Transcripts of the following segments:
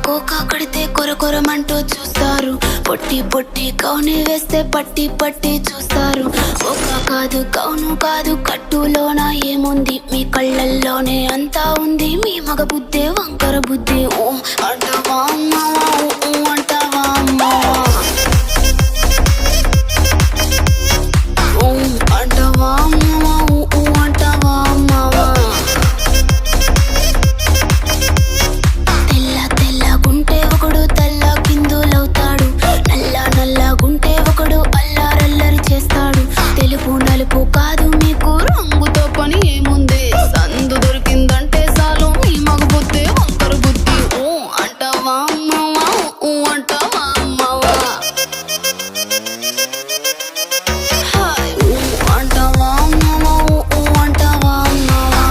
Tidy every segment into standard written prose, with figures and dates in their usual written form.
Cocoa కడితే కొరకొరమంటూ చూస్తారు. పొట్టి పొట్టి కౌని వేస్తే పట్టి పట్టి చూస్తారు. కోకా కాదు కౌను కాదు కట్టులోన ఏముంది, మీ కళ్ళల్లోనే అంతా ఉంది. మీ మగ బుద్ధే వంకర బుద్ధి. ఓ అంటావా అమ్మావా, ఓ అంటావా అమ్మావా, ఓ అంటావా అమ్మావా, ఓ అంటావా అమ్మావా. తెల్ల తెల్లగుంటే ఒకడు తెల్ల కిందులవుతాడు. నల్ల నల్లగుంటే ఒకడు అల్లారల్లరి చేస్తాడు. తెలుపు నలుపు కాదు మీకు రంగుతో పని ఏముంది. సందు దొరికిందంటే చాలు మీ మగ బుద్ధి వంకర బుద్ధి. ఓ అంటావా అమ్మావా, ఓ అంటావా అమ్మావా, హాయ్ ఓ అంటావా అమ్మావా, ఓ అంటావా అమ్మావా.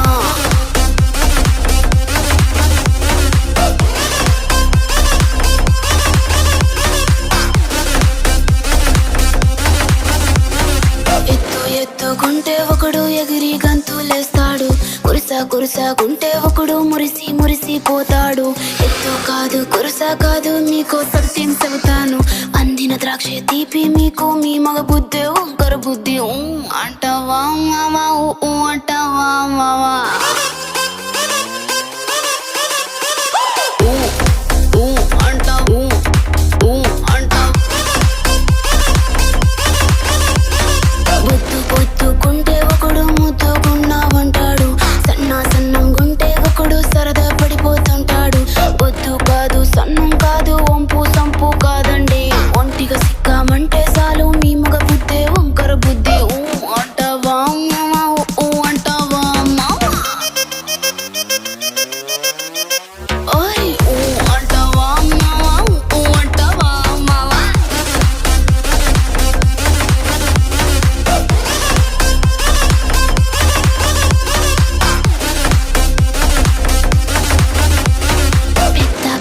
ఎత్తుకుంటే ఒకడు ఎగిరి గంతులేస్తాడు. కురుసాగుంటే ఒకడు మురిసి మురిసిపోతాడు. ఎత్తు కాదు కురుస కాదు మీకో సత్యం చెబుతాను. అందిన ద్రాక్ష తీపి మీకు మీ మగ బుద్ధి వంకర బుద్ధి. ఊ అంటావా మావా, ఊ అంటావా మావా, ఊ ఊ అంటావు ఊ అంటావు. బొత్తుకుంటే ఒకడు ముద్దుకున్నావంటాడు. సన్నంగుంటే ఒకడు సరదా పడిపోతుంటాడు. బొత్తు కాదు సన్నం కాదు వంపు సంపు కాదండి. ఒంటిగా సిక్కామంటే చాలు మీ మగ బుద్ధే వంకర బుద్ధి. ఊ అంటావా మావా, ఊ అంటావా మావా, ఓయ్ ఊ అంటావా మావా, ఊ అంటావా మావా.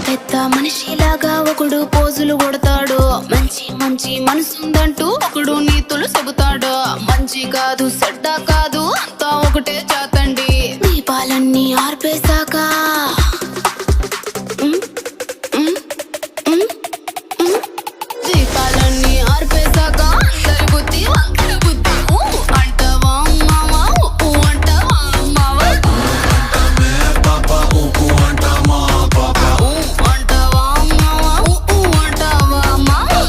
పెద్ద మనిషిలాగా ఒకడు పోజులు కొడతాడు. మంచి మంచి మనసుందంటూ ఒకడు నీతులు చెబుతాడు. మంచి కాదు చెడ్డ కాదు అంతా ఒకటే జాతండి. దీపాలన్నీ ఆర్పేశాక దీపాలన్నీ ఆర్పేశాక అందరి బుద్ధి వంకర బుద్ధి. ఊ అంటావా మావా, ఊ అంటావా మావా, ఊ అంటావా మావా, ఊ అంటావా మావా.